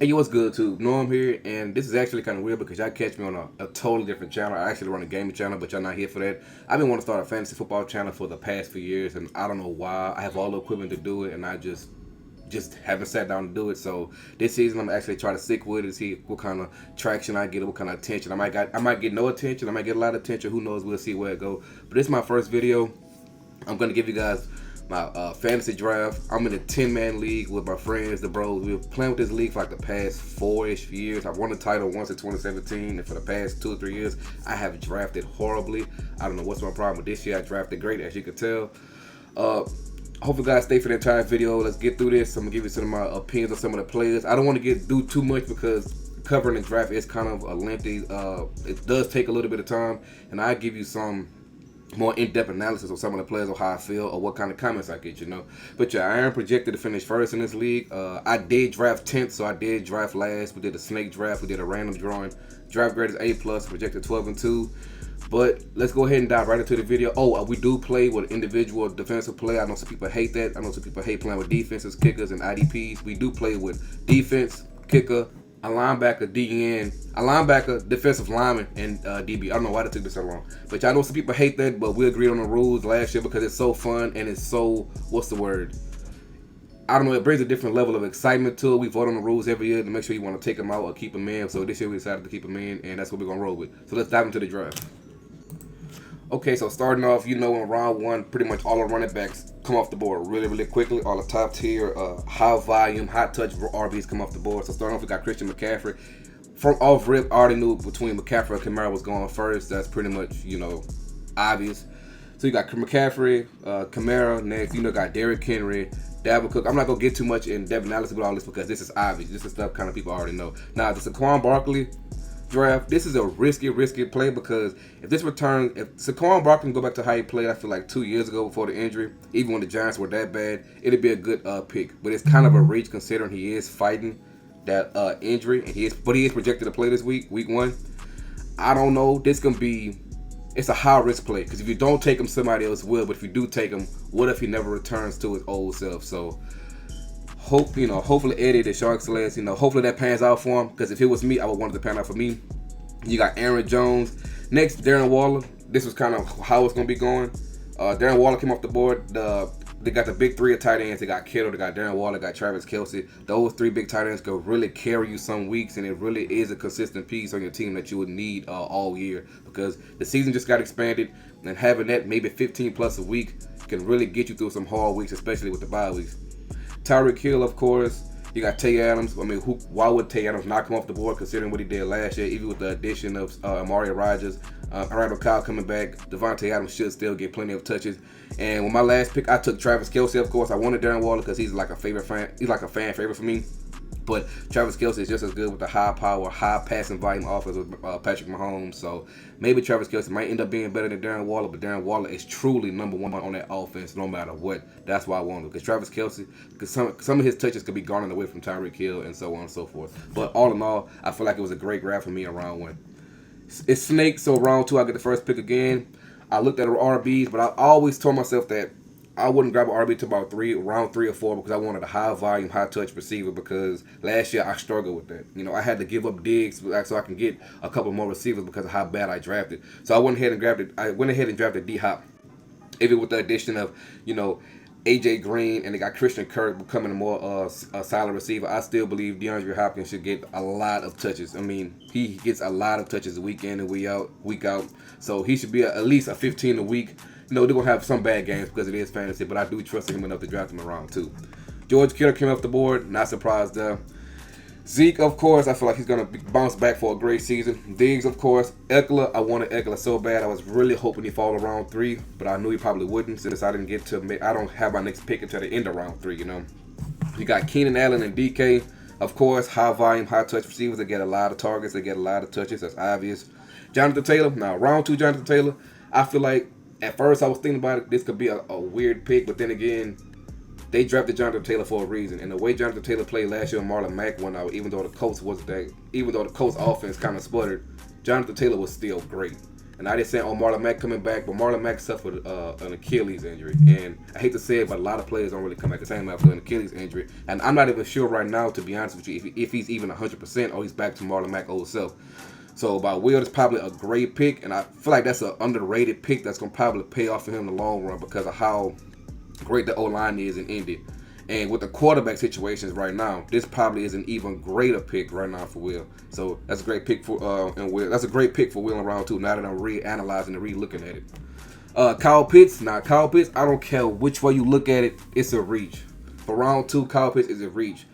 Hey, what's good, too? Norm here, and this is actually kind of weird because y'all catch me on a totally different channel. I actually run a gaming channel, but y'all not here for that. I've been wanting to start a fantasy football channel for the past few years, and I don't know why. I have all the equipment to do it, and I just haven't sat down to do it. So this season, I'm actually trying to stick with it, see what kind of traction I get, what kind of attention I might get no attention, I might get a lot of attention. Who knows? We'll see where it goes. But this is my first video. I'm gonna give you guys my fantasy draft. I'm in a 10-man league with my friends, the bros. We've been playing with this league for like the past 4-ish years. I've won the title once in 2017, and for the past 2 or 3 years, I have drafted horribly. I don't know what's my problem, but this year I drafted great, as you can tell. Hope you guys stay for the entire video. Let's get through this. I'm gonna give you some of my opinions on some of the players. I don't want to do too much because covering the draft is kind of a lengthy. It does take a little bit of time, and I give you some more in-depth analysis of some of the players, or how I feel, or what kind of comments I get, But yeah, I am projected to finish first in this league. I did draft 10th, so I did draft last. We did a snake draft. We did a random drawing. Draft grade is A+, projected 12-2. But let's go ahead and dive right into the video. We do play with individual defensive play. I know some people hate that. I know some people hate playing with defenses, kickers, and IDPs. We do play with defense, kicker, a linebacker, DN, a linebacker, defensive lineman, and DB. I don't know why that took this so long. But y'all know some people hate that, but we agreed on the rules last year because it's so fun and it's so, what's the word? I don't know, it brings a different level of excitement to it. We vote on the rules every year to make sure you want to take them out or keep them in. So this year we decided to keep them in, and that's what we're going to roll with. So let's dive into the draft. Okay, so starting off, in round one, pretty much all the running backs come off the board really, really quickly. All the top tier, high volume, high touch RBs come off the board. So starting off, we got Christian McCaffrey. From off rip, I already knew between McCaffrey and Kamara was going first. That's pretty much, obvious. So you got McCaffrey, Kamara next. Got Derrick Henry, Dalvin Cook. I'm not going to get too much in depth analysis with all this because this is obvious. This is stuff kind of people already know. Now, the Saquon Barkley draft, this is a risky play because if Saquon Barkley can go back to how he played, I feel like 2 years ago before the injury, even when the Giants were that bad, it'd be a good pick. But it's kind of a reach considering he is fighting that injury, and he is projected to play this week 1. I don't know. It's a high risk play because if you don't take him, somebody else will. But if you do take him, what if he never returns to his old self? So hopefully Eddie, the Sharks list, hopefully that pans out for him. Because if it was me, I would want it to pan out for me. You got Aaron Jones. Next, Darren Waller. This was kind of how it's going to be going. Darren Waller came off the board. They got the big three of tight ends. They got Kittle, they got Darren Waller, they got Travis Kelce. Those 3 big tight ends could really carry you some weeks, and it really is a consistent piece on your team that you would need all year because the season just got expanded, and having that maybe 15 plus a week can really get you through some hard weeks, especially with the bye weeks. Tyreek Hill, of course. You got Tay Adams. Why would Tay Adams not come off the board considering what he did last year, even with the addition of Amari Rodgers, Randall Cobb coming back? Devontae Adams should still get plenty of touches. And with my last pick, I took Travis Kelce, of course. I wanted Darren Waller because he's like a fan favorite for me. But Travis Kelce is just as good with the high power, high passing volume offense with Patrick Mahomes. So maybe Travis Kelce might end up being better than Darren Waller, but Darren Waller is truly number 1 on that offense no matter what. That's why I want him. Because Travis Kelce, because some of his touches could be garnered away from Tyreek Hill and so on and so forth. But all in all, I feel like it was a great grab for me in round 1. It's snake, so round 2 I get the first pick again. I looked at RBs, but I always told myself that I wouldn't grab an RB to about round 3 or 4 because I wanted a high volume, high touch receiver because last year I struggled with that. I had to give up Diggs so I can get a couple more receivers because of how bad I drafted. So I went ahead and drafted D-Hop. Even with the addition of, AJ Green, and they got Christian Kirk becoming a more solid receiver, I still believe DeAndre Hopkins should get a lot of touches. He gets a lot of touches week in and week out. So he should be at least a 15 a week. They're going to have some bad games because it is fantasy, but I do trust him enough to draft him in round 2. George Kittle came off the board. Not surprised there. Zeke, of course, I feel like he's going to bounce back for a great season. Diggs, of course. Eckler, I wanted Eckler so bad. I was really hoping he'd fall around 3, but I knew he probably wouldn't since I don't have my next pick until the end of round 3, You got Keenan Allen and DK. Of course, high volume, high touch receivers. They get a lot of targets. They get a lot of touches. That's obvious. Jonathan Taylor. Now, round 2, Jonathan Taylor. I feel like at first I was thinking about it. This could be a weird pick, but then again, they drafted Jonathan Taylor for a reason. And the way Jonathan Taylor played last year, Marlon Mack went out. Even though the Colts offense kind of sputtered, Jonathan Taylor was still great. And I just saying, oh, Marlon Mack coming back, but Marlon Mack suffered an Achilles injury. And I hate to say it, but a lot of players don't really come back the same after an Achilles injury. And I'm not even sure right now, to be honest with you, if he's even 100% or he's back to Marlon Mack old self. So by Will is probably a great pick, and I feel like that's an underrated pick that's going to probably pay off for him in the long run because of how great the O-line is in Indy. And with the quarterback situations right now, this probably is an even greater pick right now for Will. So that's a great pick for and Will. That's a great pick for Will in round 2. Now that I'm re-analyzing and re-looking at it. Kyle Pitts. Now Kyle Pitts, I don't care which way you look at it, it's a reach. For round 2, Kyle Pitts is a reach.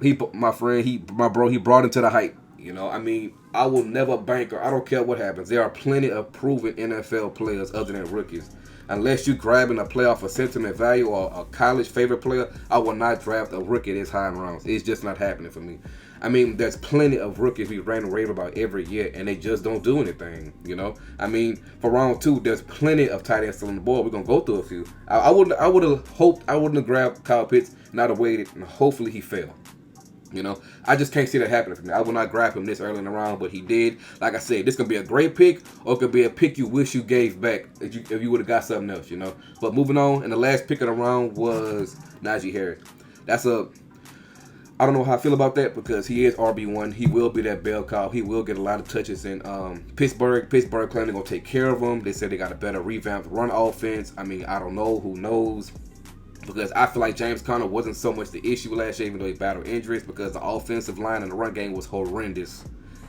He brought him to the hype. You know, I mean, I will never bank her. I don't care what happens. There are plenty of proven NFL players other than rookies. Unless you grabbing a player for sentiment value or a college favorite player, I will not draft a rookie this high in rounds. It's just not happening for me. I mean, there's plenty of rookies we rant and rave about every year, and they just don't do anything, you know? I mean, for round 2, there's plenty of tight ends still on the board. We're going to go through a few. I wouldn't have grabbed Kyle Pitts, not have waited, and hopefully he fell. You know, I just can't see that happening for me. I will not grab him this early in the round, but he did. Like I said, this could be a great pick, or it could be a pick you wish you gave back if you would have got something else, you know. But moving on, and the last pick of the round was Najee Harris. I don't know how I feel about that because he is RB1. He will be that bell cow. He will get a lot of touches in Pittsburgh. Pittsburgh claiming they're going to take care of him. They said they got a better revamped run offense. I mean, I don't know. Who knows? Because I feel like James Conner wasn't so much the issue last year, even though he battled injuries, because the offensive line and the run game was horrendous.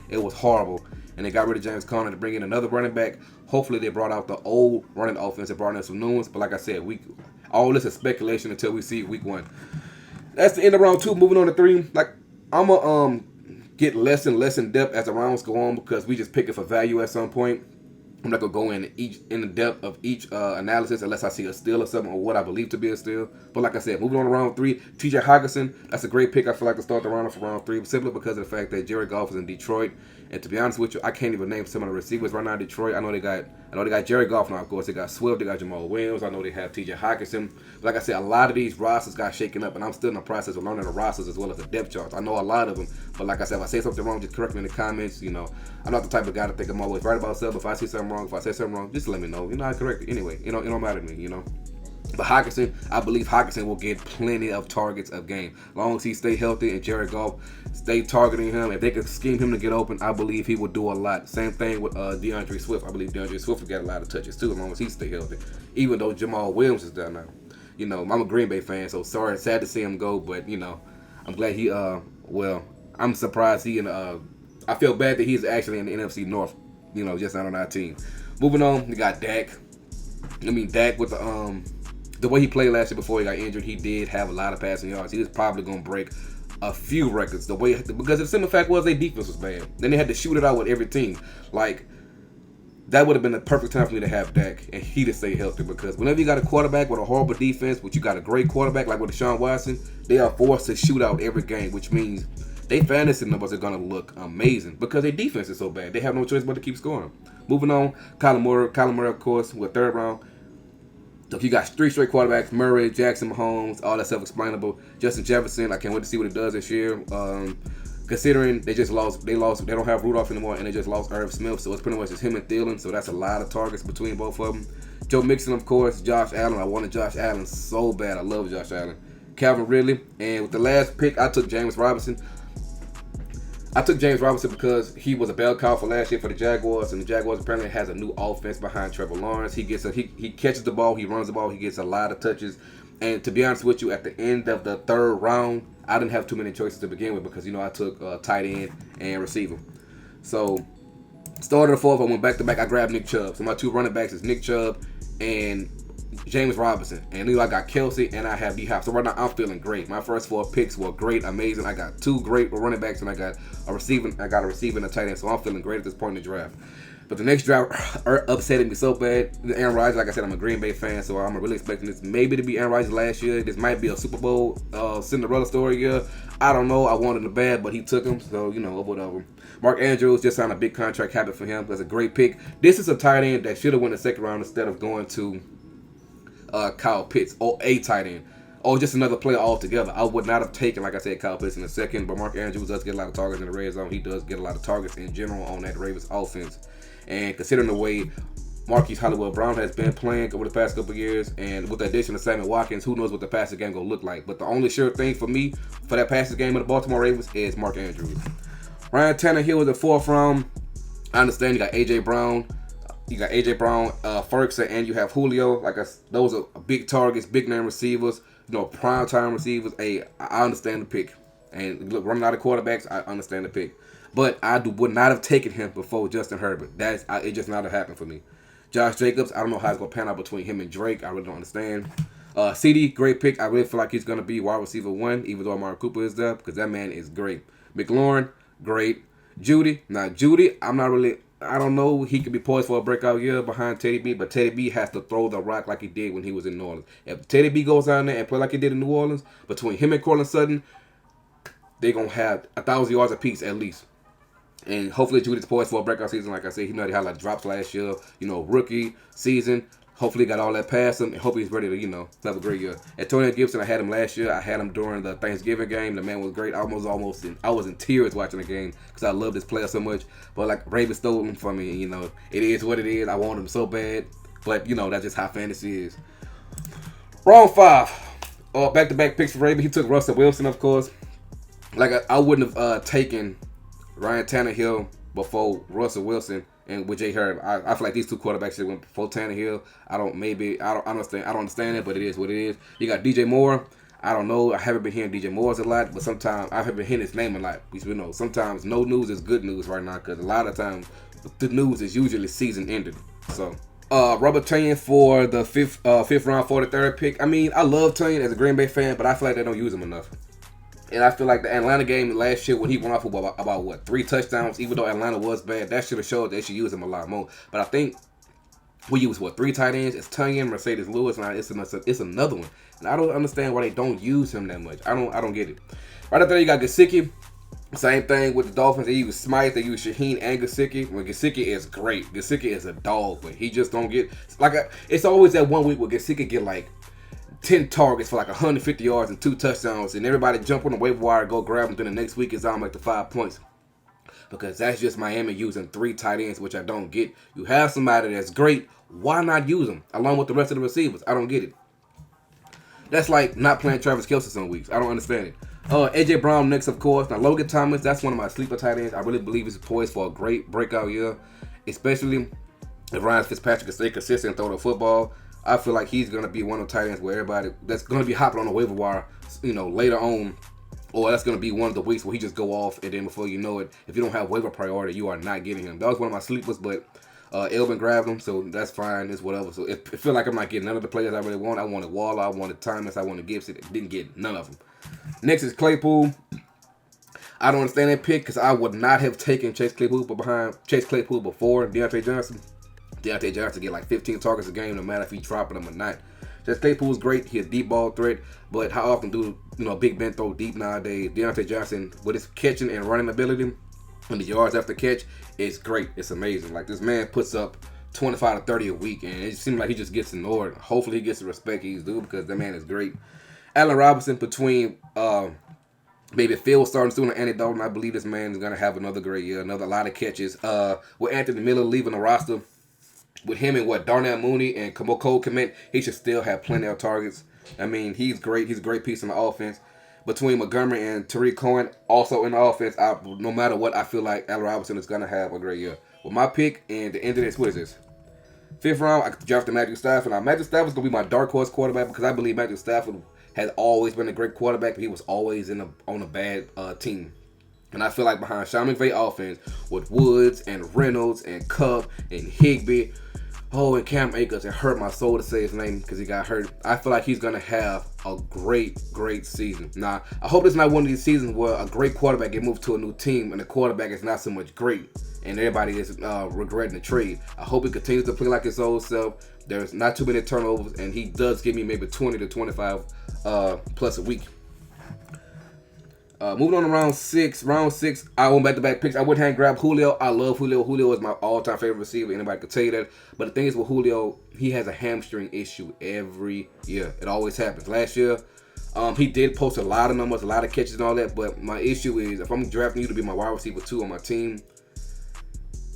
It was horrible. And they got rid of James Conner to bring in another running back. Hopefully they brought out the old running offense and brought in some new ones. But like I said, all this is speculation until we see week 1. That's the end of round 2. Moving on to 3. Like, I'm going to get less and less in depth as the rounds go on because we just pick it for value at some point. I'm not going to go in the depth of each analysis unless I see a steal or something or what I believe to be a steal. But like I said, moving on to round 3, T.J. Hockenson, that's a great pick. I feel like to start the round off for round 3 simply because of the fact that Jared Goff is in Detroit. And to be honest with you, I can't even name some of the receivers right now in Detroit. I know they got Jared Goff now, of course. They got Swift, they got Jamal Williams. I know they have T.J. Hockenson. But like I said, a lot of these rosters got shaken up, and I'm still in the process of learning the rosters as well as the depth charts. I know a lot of them, but like I said, if I say something wrong, just correct me in the comments. You know, I'm not the type of guy to think I'm always right about stuff. If I see something wrong, if I say something wrong, just let me know. You know, I correct it anyway. You know, it don't matter to me. You know. But Hockenson, I believe Hockenson will get plenty of targets a game. As long as he stay healthy and Jared Goff stay targeting him, if they can scheme him to get open, I believe he will do a lot. Same thing with DeAndre Swift. I believe DeAndre Swift will get a lot of touches too, as long as he stay healthy. Even though Jamal Williams is down now. You know, I'm a Green Bay fan, so sad to see him go, but you know, I'm glad I'm surprised I feel bad that he's actually in the NFC North, you know, just not on our team. Moving on, we got Dak. Dak with the way he played last year before he got injured, he did have a lot of passing yards. He was probably going to break a few records because the simple fact was their defense was bad. Then they had to shoot it out with every team. Like, that would have been the perfect time for me to have Dak and he to stay healthy because whenever you got a quarterback with a horrible defense, but you got a great quarterback like with Deshaun Watson, they are forced to shoot out every game, which means their fantasy numbers are going to look amazing because their defense is so bad. They have no choice but to keep scoring. Moving on, Kyler Murray, of course, with 3rd round. So if you got 3 straight quarterbacks, Murray, Jackson, Mahomes, all that self-explainable. Justin Jefferson, I can't wait to see what he does this year. Considering they don't have Rudolph anymore, and they just lost Irv Smith, so it's pretty much just him and Thielen. So that's a lot of targets between both of them. Joe Mixon, of course, Josh Allen. I wanted Josh Allen so bad. I love Josh Allen. Calvin Ridley, and with the last pick, I took James Robinson. Because he was a bell cow for last year for the Jaguars, and the Jaguars apparently has a new offense behind Trevor Lawrence. He catches the ball, he runs the ball, he gets a lot of touches. And to be honest with you, at the end of the 3rd round, I didn't have too many choices to begin with because, you know, I took tight end and receiver. So, started the 4th, I went back to back, I grabbed Nick Chubb. So my 2 running backs is Nick Chubb and James Robinson. And I got Kelsey and I have D-Hop. So right now I'm feeling great. My first 4 picks were great, amazing. I got 2 great running backs and I got a receiver and a tight end. So I'm feeling great at this point in the draft. But the next draft upsetting me so bad. Aaron Rodgers, like I said, I'm a Green Bay fan, so I'm really expecting this maybe to be Aaron Rodgers last year. This might be a Super Bowl Cinderella story year. I don't know. I wanted him bad, but he took him, so, you know, whatever. Mark Andrews just signed a big contract. Happy for him. That's a great pick. This is a tight end that should have went the 2nd round instead of going to Kyle Pitts or a tight end. or just another player altogether. I would not have taken, like I said, Kyle Pitts in a second, but Mark Andrews does get a lot of targets in the red zone. He does get a lot of targets in general on that Ravens offense. And considering the way Marquise Hollywood Brown has been playing over the past couple of years, and with the addition of Sammy Watkins, who knows what the passing game going to look like. But the only sure thing for me for that passing game of the Baltimore Ravens is Mark Andrews. Ryan Tannehill is the 4th round. I understand you got A.J. Brown. Ferguson, and you have Julio. Those are big targets, big name receivers, prime time receivers. Hey, I understand the pick. And look, running out of quarterbacks, I understand the pick. But I would not have taken him before Justin Herbert. It just not have happened for me. Josh Jacobs, I don't know how it's going to pan out between him and Drake. I really don't understand. CD, great pick. I really feel like he's going to be wide receiver 1, even though Amari Cooper is there, because that man is great. McLaurin, great. Judy, I don't know. He could be poised for a breakout year behind Teddy B, but Teddy B has to throw the rock like he did when he was in New Orleans. If Teddy B goes down there and play like he did in New Orleans, between him and Cortland Sutton, they're going to have 1,000 yards apiece at least. And hopefully Judy's poised for a breakout season. Like I said, he had a lot of drops last year. Rookie season. Hopefully he got all that past him, and hope he's ready to, have a great year. Antonio Gibson, I had him last year. I had him during the Thanksgiving game. The man was great. I was in tears watching the game because I love this player so much. But like Ravens stole him from me. It is what it is. I want him so bad. But that's just how fantasy is. Round 5. Back-to-back picks for Ravens. He took Russell Wilson, of course. I wouldn't have taken Ryan Tannehill before Russell Wilson and with Jay Herb. I feel like these two quarterbacks should went before Tannehill. I don't understand it, but it is what it is. You got DJ Moore. I don't know. I haven't been hearing DJ Moore's a lot, but sometimes I haven't been hearing his name a lot. Sometimes no news is good news right now, because a lot of times the news is usually season ended. So Robert Tonyan for the fifth round, 43rd pick. I mean, I love Tonyan as a Green Bay fan, but I feel like they don't use him enough. And I feel like the Atlanta game last year when he went off about 3 touchdowns, even though Atlanta was bad, that should have showed they should use him a lot more. But I think we use 3 tight ends. It's Tonyan, Mercedes Lewis, and it's another one. And I don't understand why they don't use him that much. I don't get it. Right up there you got Gesicki. Same thing with the Dolphins. They use Smythe, they use Shaheen and Gesicki. Well, Gesicki is great. Gesicki is a dog, but he just don't get it's always that 1 week where Gesicki get 10 targets for 150 yards and 2 touchdowns, and everybody jump on the waiver wire, go grab them. Then the next week is the 5 points, because that's just Miami using 3 tight ends, which I don't get. You have somebody that's great, why not use them along with the rest of the receivers? I don't get it. That's like not playing Travis Kelce some weeks. I don't understand it. AJ Brown next, of course. Now Logan Thomas, that's one of my sleeper tight ends. I really believe he's poised for a great breakout year, especially if Ryan Fitzpatrick can stay consistent and throw the football. I feel like he's going to be one of the tight ends where everybody that's going to be hopping on the waiver wire, later on, or that's going to be one of the weeks where he just go off, and then before you know it, if you don't have waiver priority, you are not getting him. That was one of my sleepers, but Elvin grabbed him, so that's fine. It's whatever. So it feel like I'm not getting none of the players I really want. I wanted Waller, I wanted Thomas, I wanted Gibson. Didn't get none of them. Next is Claypool. I don't understand that pick because I would not have taken Chase Claypool before Deontay Johnson. Deontay Johnson get 15 targets a game, no matter if he's dropping them or not. Chase Claypool's great. He's a deep ball threat, but how often do Big Ben throw deep nowadays? Deontay Johnson, with his catching and running ability and the yards after catch, it's great. It's amazing. This man puts up 25 to 30 a week, and it seems like he just gets ignored. Hopefully he gets the respect he's due, because that man is great. Allen Robinson, between maybe Phil starting soon and Andy Dalton, I believe this man is going to have another great year, a lot of catches. With Anthony Miller leaving the roster, with him and Darnell Mooney and Cole Kmet, he should still have plenty of targets. I mean, he's great. He's a great piece in the offense. Between Montgomery and Tariq Cohen, also in the offense, no matter what, I feel like Allen Robinson is going to have a great year. With my pick and the end of this, what is this? 5th round, I drafted Matthew Stafford. Now, Matthew Stafford is going to be my dark horse quarterback, because I believe Matthew Stafford has always been a great quarterback, but he was always on a bad team. And I feel like behind Sean McVay offense, with Woods and Reynolds and Kupp and Higbee, and Cam Akers, it hurt my soul to say his name because he got hurt. I feel like he's going to have a great season. Now, I hope it's not one of these seasons where a great quarterback get moved to a new team and the quarterback is not so much great and everybody is regretting the trade. I hope he continues to play like his old self. There's not too many turnovers, and he does give me maybe 20 to 25 plus a week. Moving on to round 6. I went back-to-back picks. I went ahead and grabbed Julio. I love Julio. Julio is my all-time favorite receiver. Anybody could tell you that. But the thing is with Julio, he has a hamstring issue every year. It always happens. Last year, He did post a lot of numbers, a lot of catches and all that, but my issue is if I'm drafting you to be my wide receiver 2 on my team,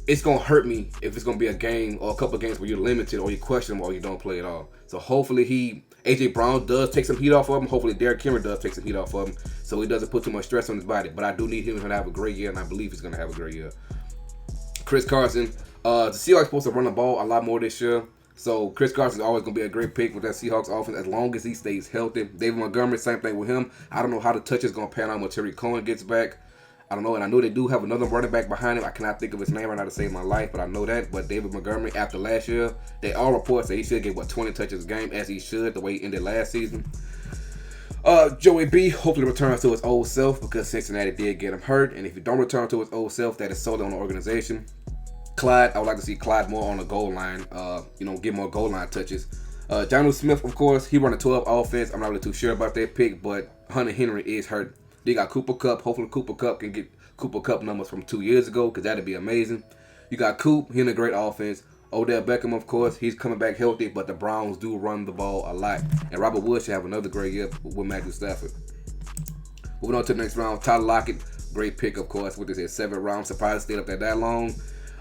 it's going to hurt me if it's going to be a game or a couple of games where you're limited or you question him or you don't play at all. So hopefully A.J. Brown does take some heat off of him. Hopefully Derrick Henry does take some heat off of him so he doesn't put too much stress on his body. But I do need him to have a great year, and I believe he's going to have a great year. Chris Carson, the Seahawks are supposed to run the ball a lot more this year. So Chris Carson is always going to be a great pick with that Seahawks offense as long as he stays healthy. David Montgomery, same thing with him. I don't know how the touch is going to pan out when Terry Cohen gets back. I don't know, and I know they do have another running back behind him. I cannot think of his name right now to save my life, but I know that. But David Montgomery, after last year, they all report that he should get, 20 touches a game, as he should, the way he ended last season. Joey B hopefully returns to his old self because Cincinnati did get him hurt, and if he don't return to his old self, that is solely on the organization. Clyde, I would like to see Clyde more on the goal line, get more goal line touches. Jonnu Smith, of course, he run a 12 offense. I'm not really too sure about that pick, but Hunter Henry is hurt. They got Cooper Kupp. Hopefully Cooper Kupp can get Cooper Kupp numbers from 2 years ago because that'd be amazing. You got Coop. He in a great offense. Odell Beckham, of course, he's coming back healthy, but the Browns do run the ball a lot. And Robert Woods should have another great year with Matthew Stafford. Moving on to the next round, Tyler Lockett. Great pick, of course, with this 7th round. Surprised he stayed up there that long.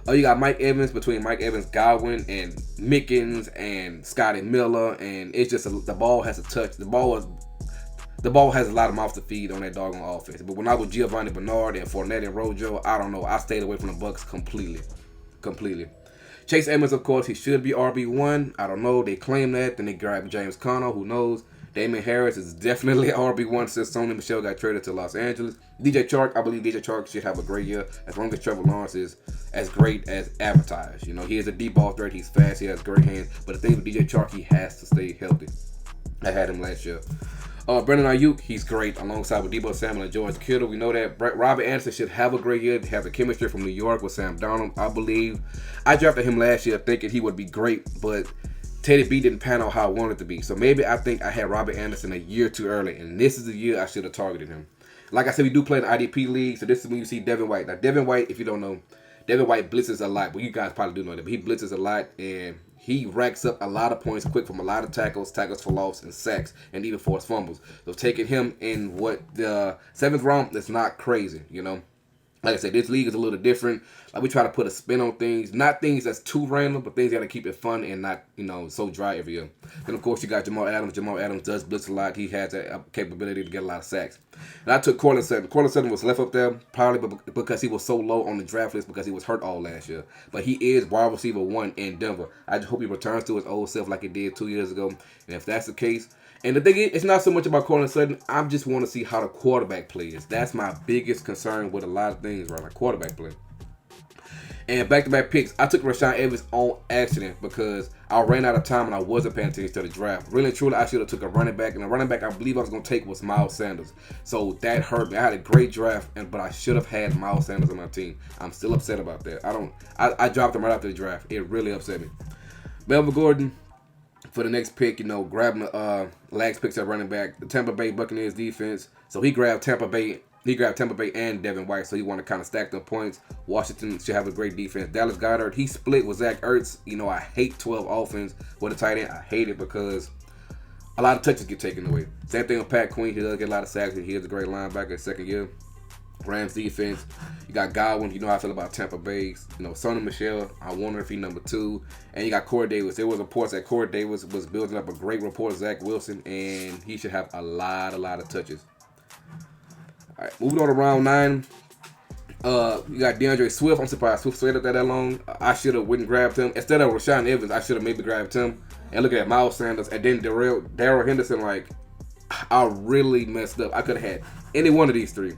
You got Mike Evans, between Mike Evans, Godwin, and Mickens, and Scotty Miller. And it's just the ball has a touch. The ball has a lot of mouths to feed on that doggone offense. But when I was Giovanni Bernard and Fournette and Rojo, I don't know. I stayed away from the Bucks completely. Chase Edmonds, of course, he should be RB1. I don't know. They claim that. Then they grab James Conner. Who knows? Damon Harris is definitely RB1 since Sony Michel got traded to Los Angeles. DJ Chark, I believe DJ Chark should have a great year as long as Trevor Lawrence is as great as advertised. He is a deep ball threat. He's fast. He has great hands. But the thing with DJ Chark, he has to stay healthy. I had him last year. Brandon Ayuk, he's great alongside with Deebo Samuel and George Kittle. We know that Robert Anderson should have a great year. They have the chemistry from New York with Sam Darnold, I believe. I drafted him last year thinking he would be great, but Teddy B didn't pan out how I wanted it to be. So maybe I think I had Robert Anderson a year too early, and this is the year I should have targeted him. Like I said, we do play in the IDP league, so this is when you see Devin White. Now, Devin White, if you don't know, Devin White blitzes a lot. Well, you guys probably do know that, but he blitzes a lot, and he racks up a lot of points quick from a lot of tackles for loss, and sacks, and even forced fumbles. So taking him in the 7th round, that's not crazy, Like I said, this league is a little different. Like we try to put a spin on things, not things that's too random, but things that gotta keep it fun and not, so dry every year. Then of course you got Jamal Adams. Jamal Adams does blitz a lot. He has that capability to get a lot of sacks. And I took Cortland Sutton. Cortland Sutton was left up there probably because he was so low on the draft list because he was hurt all last year. But he is wide receiver 1 in Denver. I just hope he returns to his old self like he did 2 years ago. And if that's the case. And the thing is, it's not so much about Cortland Sutton. I just want to see how the quarterback plays. That's my biggest concern with a lot of things right now, quarterback play. And back-to-back picks, I took Rashaan Evans on accident because I ran out of time and I wasn't paying attention to the draft. Really and truly, I should have took a running back, and the running back I believe I was going to take was Miles Sanders. So that hurt me. I had a great draft, but I should have had Miles Sanders on my team. I'm still upset about that. I dropped him right after the draft. It really upset me. Melvin Gordon, for the next pick, grabbing the last picks at running back, the Tampa Bay Buccaneers defense. So he grabbed Tampa Bay. He grabbed Tampa Bay and Devin White, so he wanted to kind of stack them points. Washington should have a great defense. Dallas Goedert, he split with Zach Ertz. I hate 12 offense with a tight end. I hate it because a lot of touches get taken away. Same thing with Pat Queen. He does get a lot of sacks. He is a great linebacker in second year. Rams defense, you got Godwin. You know how I feel about Tampa Bay. Sony Michel, I wonder if he number 2. And you got Corey Davis. There was reports that Corey Davis was building up a great rapport with Zach Wilson, and he should have a lot of touches. All right, moving on to round 9. You got DeAndre Swift. I'm surprised Swift stayed up there that long. I should have went and grabbed him. Instead of Rashaan Evans, I should have maybe grabbed him. And look at Miles Sanders. And then Darrell Henderson, I really messed up. I could have had any one of these 3.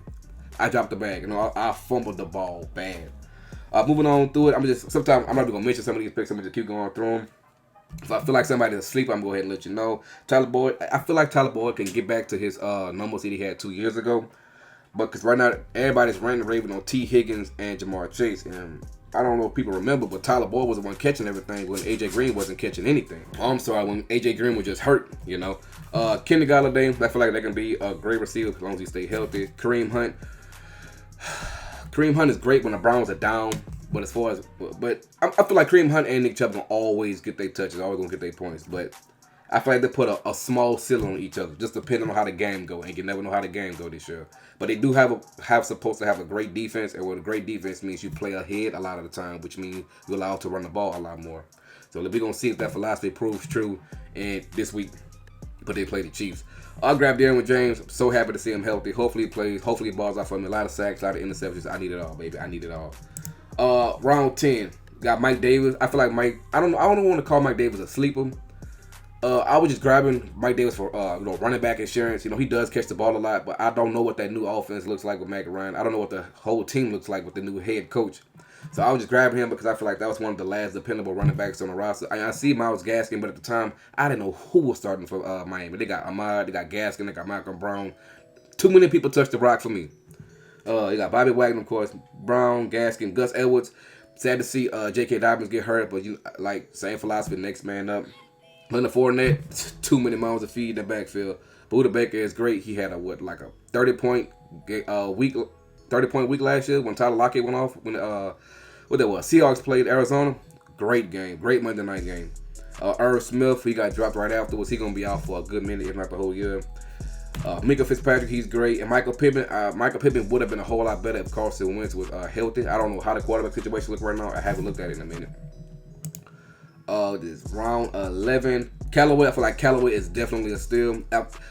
I dropped the bag. I fumbled the ball bad. Moving on through it, sometimes I'm not even going to mention some of these picks. I'm going to keep going through them. If I feel like somebody's asleep, I'm going to go ahead and let you know. Tyler Boyd, I feel like Tyler Boyd can get back to his numbers that he had 2 years ago. But because right now, everybody's ranting and raving on T. Higgins and Jamar Chase. And I don't know if people remember, but Tyler Boyd was the one catching everything when A.J. Green wasn't catching anything. I'm sorry, when A.J. Green was just hurt, Kenny Galladay, I feel like they can be a great receiver as long as he stay healthy. Kareem Hunt is great when the Browns are down. But I feel like Kareem Hunt and Nick Chubb gonna always get their touches, always gonna get their points. But I feel like they put a small ceiling on each other, just depending on how the game go. And you never know how the game go this year. But they do have supposed to have a great defense, and what a great defense means you play ahead a lot of the time, which means you're allowed to run the ball a lot more. So we're gonna see if that philosophy proves true. And this week, but they play the Chiefs. I'll grab Darren James. I'm so happy to see him healthy. Hopefully he plays. Hopefully he balls out for me. A lot of sacks, a lot of interceptions. I need it all, baby. I need it all. Round 10. Got Mike Davis. I feel like Mike. I don't want to call Mike Davis a sleeper. I was just grabbing Mike Davis for running back insurance. He does catch the ball a lot, but I don't know what that new offense looks like with Mac Ryan. I don't know what the whole team looks like with the new head coach. So I was just grabbing him because I feel like that was one of the last dependable running backs on the roster. I see Myles Gaskin, but at the time, I didn't know who was starting for Miami. They got Ahmad, they got Gaskin, they got Malcolm Brown. Too many people touched the rock for me. You got Bobby Wagner, of course, Brown, Gaskin, Gus Edwards. Sad to see J.K. Dobbins get hurt, but same philosophy, next man up. Leonard Fournette, too many mouths to feed in the backfield. Buda Baker is great. He had a 30-point week last year when Tyler Lockett went off. When Seahawks played Arizona. Great game, great Monday night game. Irv Smith, he got dropped right afterwards. He's gonna be out for a good minute, if not the whole year. Minka Fitzpatrick, he's great, and Michael Pittman. Michael Pittman would have been a whole lot better if Carson Wentz was healthy. I don't know how the quarterback situation looks right now. I haven't looked at it in a minute. This round 11. Callaway, I feel like Callaway is definitely a steal.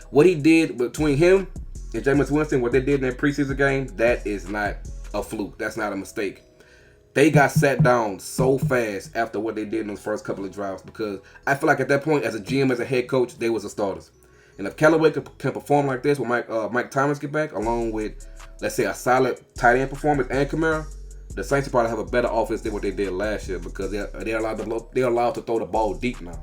What he did between him and Jameis Winston, what they did in that preseason game, that is not a fluke. That's not a mistake. They got sat down so fast after what they did in those first couple of drives because I feel like at that point, as a GM, as a head coach, they was the starters. And if Callaway can perform like this when Mike Thomas get back, along with, let's say, a solid tight end performance and Kamara, the Saints will probably have a better offense than what they did last year because they're allowed to throw the ball deep now.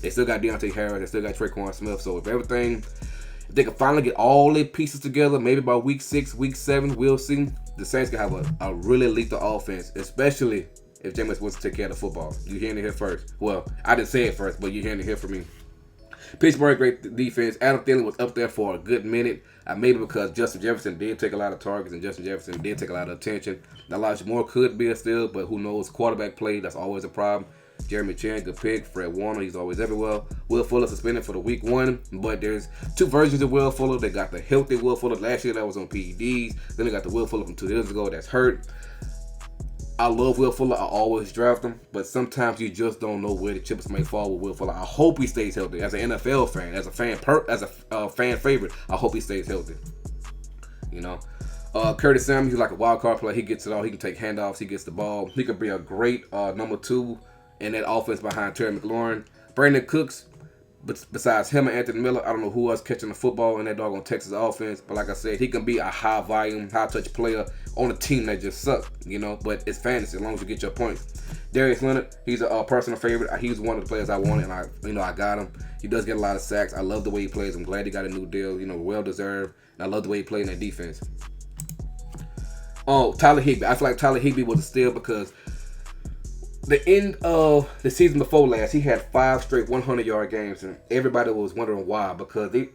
They still got Deontay Harris, they still got Tre'Quan Smith. So if they can finally get all their pieces together, maybe by week 6, week 7, we'll see. The Saints can have a really lethal offense, especially if Jameis wants to take care of the football. You're hearing it here first. Well, I didn't say it first, but you're hearing it here from me. Pittsburgh, great defense. Adam Thielen was up there for a good minute. Maybe because Justin Jefferson did take a lot of targets and Justin Jefferson did take a lot of attention. Elijah Moore could be a steal, but who knows? Quarterback play, that's always a problem. Jeremy Chan, good pick. Fred Warner, he's always everywhere. Will Fuller suspended for the week 1, but there's 2 versions of Will Fuller. They got the healthy Will Fuller last year that was on PEDs. Then they got the Will Fuller from 2 years ago that's hurt. I love Will Fuller. I always draft him, but sometimes you just don't know where the chips may fall with Will Fuller. I hope he stays healthy. As an NFL fan, as a fan favorite, I hope he stays healthy. Curtis Samuel, he's like a wild card player. He gets it all. He can take handoffs. He gets the ball. He could be a great number 2 in that offense behind Terry McLaurin. Brandon Cooks, but besides him and Anthony Miller, I don't know who else catching the football in that doggone Texas offense. But like I said, he can be a high volume, high touch player on a team that just sucks, But it's fantasy as long as you get your points. Darius Leonard, he's a personal favorite. He's one of the players I wanted, and I got him. He does get a lot of sacks. I love the way he plays. I'm glad he got a new deal. Well deserved. And I love the way he played in that defense. Tyler Higbee. I feel like Tyler Higbee was a steal because the end of the season before last, he had 5 straight 100-yard games, and everybody was wondering why because the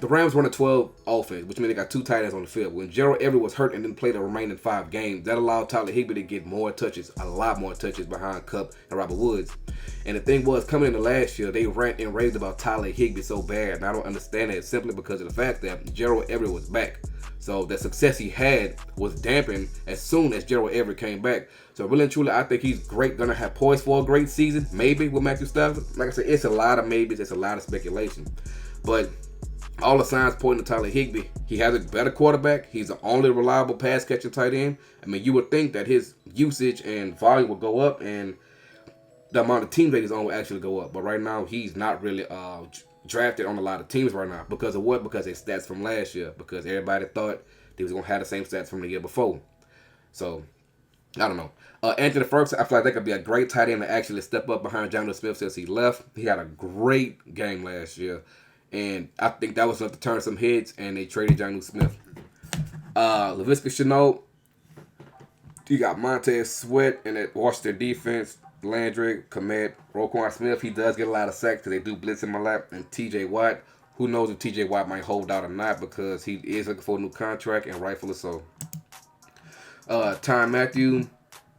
Rams run a 12 offense, which means they got 2 tight ends on the field. When Gerald Everett was hurt and didn't play the remaining 5 games, that allowed Tyler Higbee to get more touches, a lot more touches behind Kupp and Robert Woods. And the thing was, coming into last year, they rant and raved about Tyler Higbee so bad, and I don't understand that simply because of the fact that Gerald Everett was back. So the success he had was dampened as soon as Gerald Everett came back. So really and truly, I think he's great, gonna have poised for a great season, maybe with Matthew Stafford. Like I said, it's a lot of maybes, it's a lot of speculation. But all the signs point to Tyler Higbee. He has a better quarterback. He's the only reliable pass-catching tight end. I mean, you would think that his usage and volume would go up and the amount of teams that he's on will actually go up. But right now, he's not really drafted on a lot of teams right now. Because of what? Because his stats from last year. Because everybody thought he was going to have the same stats from the year before. So, I don't know. Anthony Ferguson, I feel like that could be a great tight end to actually step up behind Jonathan Smith since he left. He had a great game last year. And I think that was enough to turn some heads, and they traded Jonnu Smith. Laviska Shenault. You got Montez Sweat in that Washington defense. Landry, Komet, Roquan Smith. He does get a lot of sacks because they do blitz him a lot. And TJ Watt. Who knows if TJ Watt might hold out or not because he is looking for a new contract, and rightfully so. Tyrann Mathieu.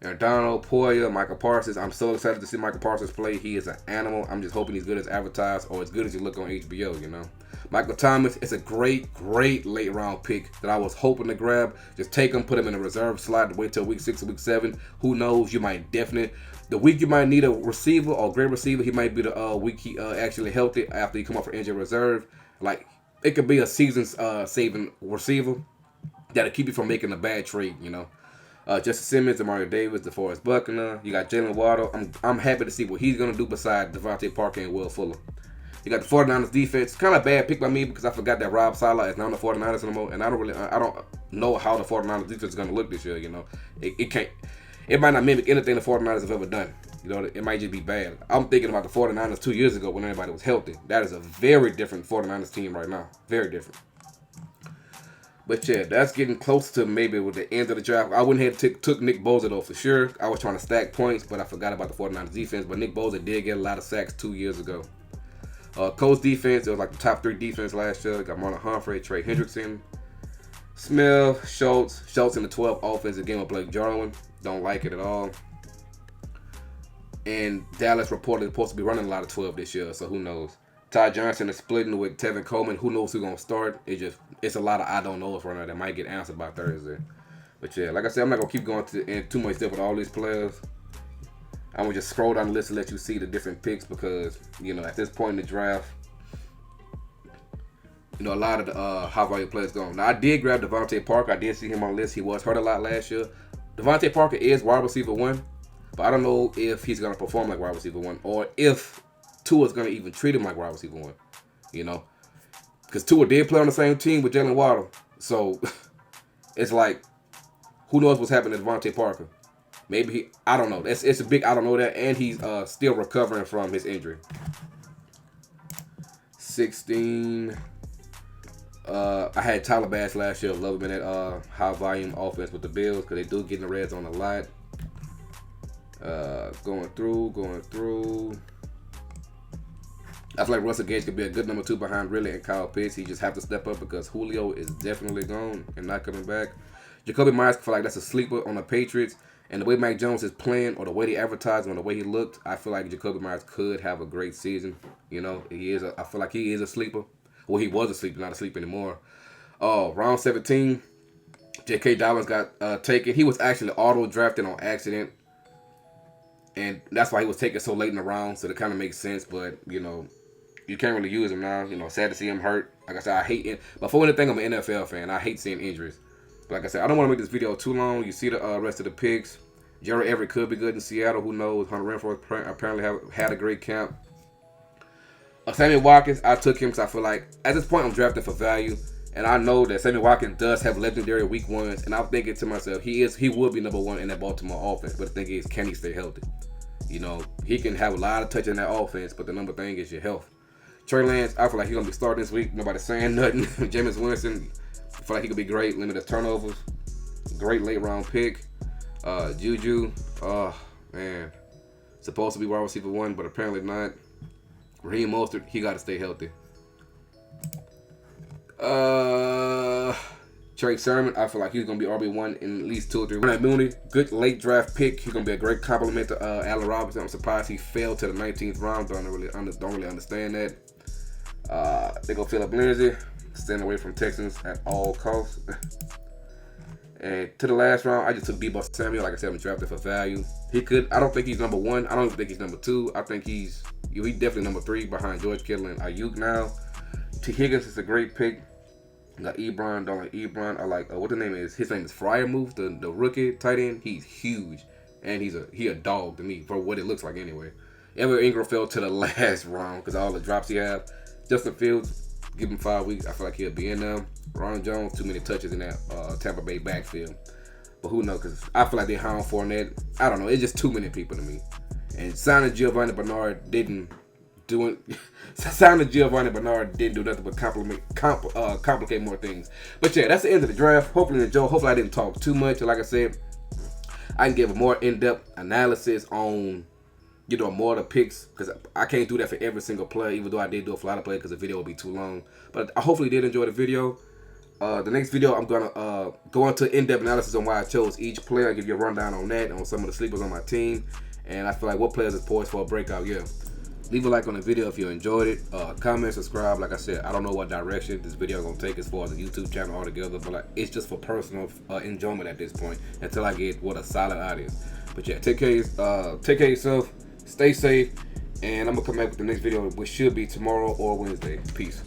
And Donald, Poyer, Michael Parsons. I'm so excited to see Michael Parsons play. He is an animal. I'm just hoping he's good as advertised or as good as he look on HBO, you know. Michael Thomas, it's a great late round pick that I was hoping to grab. Just take him, put him in a reserve slot, wait till week 6 or week 7. Who knows? You might definitely, the week you might need a receiver or great receiver, he might be the week he actually healthy after he come up for injury reserve. Like, it could be a season saving receiver that'll keep you from making a bad trade, you know. Justin Simmons, Mario Davis, DeForest Buckner. You got Jalen Waddle. I'm happy to see what he's going to do beside Devontae Parker and Will Fuller. You got the 49ers defense. Kind of bad pick by me because I forgot that Rob Saleh is not on the 49ers anymore. And I don't know how the 49ers defense is going to look this year, you know. It might not mimic anything the 49ers have ever done. You know, it might just be bad. I'm thinking about the 49ers 2 years ago when everybody was healthy. That is a very different 49ers team right now. Very different. But yeah, that's getting close to maybe with the end of the draft. I wouldn't have took Nick Bosa though for sure. I was trying to stack points, but I forgot about the 49ers defense. But Nick Bosa did get a lot of sacks 2 years ago. Colts defense, it was like the top 3 defense last year. Got Marlon Humphrey, Trey Hendrickson, Smith, Schultz in the 12 offensive game with Blake Jarwin. Don't like it at all. And Dallas reportedly supposed to be running a lot of 12 this year, so who knows. Ty Johnson is splitting with Tevin Coleman. Who knows who's going to start? It's a lot of I don't know right now that might get answered by Thursday. But yeah, like I said, I'm not going to keep going in too much depth with all these players. I'm going to just scroll down the list and let you see the different picks because, you know, at this point in the draft, you know, a lot of the high value players gone. Now, I did grab Devontae Parker. I did see him on the list. He was hurt a lot last year. Devontae Parker is wide receiver 1, but I don't know if he's going to perform like wide receiver 1 or if Tua's going to even treat him like wide receiver 1, you know. Because Tua did play on the same team with Jalen Waddle. So, it's like, who knows what's happening to Devontae Parker. Maybe I don't know. It's a big I don't know that. And he's still recovering from his injury. 16. I had Tyler Bass last year. Love him in that high volume offense with the Bills because they do get in the red zone a lot. Going through. I feel like Russell Gage could be a good number 2 behind Ridley and Kyle Pitts. He just have to step up because Julio is definitely gone and not coming back. Jacoby Myers, I feel like that's a sleeper on the Patriots. And the way Mac Jones is playing or the way they advertise him or the way he looked, I feel like Jacoby Myers could have a great season. You know, I feel like he is a sleeper. Well, he was a sleeper, not a sleeper anymore. Round 17, J.K. Dobbins got taken. He was actually auto-drafted on accident. And that's why he was taken so late in the round. So that kind of makes sense. But, you know, you can't really use him now. You know, sad to see him hurt. Like I said, I hate it. But for anything, I'm an NFL fan. I hate seeing injuries. But like I said, I don't want to make this video too long. You see the rest of the picks. Gerald Everett could be good in Seattle. Who knows? Hunter Renfrow apparently had a great camp. Sammy Watkins, I took him because I feel like at this point I'm drafting for value. And I know that Sammy Watkins does have legendary week 1s. And I'm thinking to myself, he will be number 1 in that Baltimore offense. But the thing is, can he stay healthy? You know, he can have a lot of touch in that offense, but the number thing is your health. Trey Lance, I feel like he's going to be starting this week. Nobody's saying nothing. Jameis Winston, I feel like he could be great. Limited turnovers. Great late round pick. Juju, oh, man. Supposed to be wide receiver 1, but apparently not. Raheem Mostert, he got to stay healthy. Trey Sermon, I feel like he's going to be RB1 in at least 2 or 3 weeks. Mooney, good late draft pick. He's going to be a great compliment to Allen Robinson. I'm surprised he fell to the 19th round. Don't really understand that. They go Philip Lindsay, staying away from Texans at all costs. And to the last round, I just took Deebo Samuel. Like I said, I'm drafted for value. I don't think he's number 1. I don't even think he's number 2. I think he's definitely number 3 behind George Kittle and Ayuk now. T. Higgins is a great pick. Got Ebron, don't like Ebron. I like what the name is. His name is Fryermuth, the rookie tight end. He's huge, and he a dog to me for what it looks like anyway. Evan Ingram fell to the last round because all the drops he have. Justin Fields, give him 5 weeks. I feel like he'll be in there. Ron Jones, too many touches in that Tampa Bay backfield. But who knows? Because I feel like they're hound Fournette. I don't know. It's just too many people to me. And signing Giovanni Bernard didn't do it. Signing Giovanni Bernard didn't do nothing but complicate more things. But yeah, that's the end of the draft. Hopefully you enjoy. Hopefully I didn't talk too much. Like I said, I can give a more in-depth analysis on, you know, more of the picks because I can't do that for every single player, even though I did do it for a lot of players because the video would be too long. But I hopefully did enjoy the video. The next video, I'm gonna go into in-depth analysis on why I chose each player. Give you a rundown on that, on some of the sleepers on my team, and I feel like what players is poised for a breakout year. Leave a like on the video if you enjoyed it. Comment, subscribe. Like I said, I don't know what direction this video is gonna take as far as the YouTube channel altogether, but like, it's just for personal enjoyment at this point until I get a solid audience. But yeah, take care of yourself, stay safe, and I'm gonna come back with the next video, which should be tomorrow or Wednesday. Peace.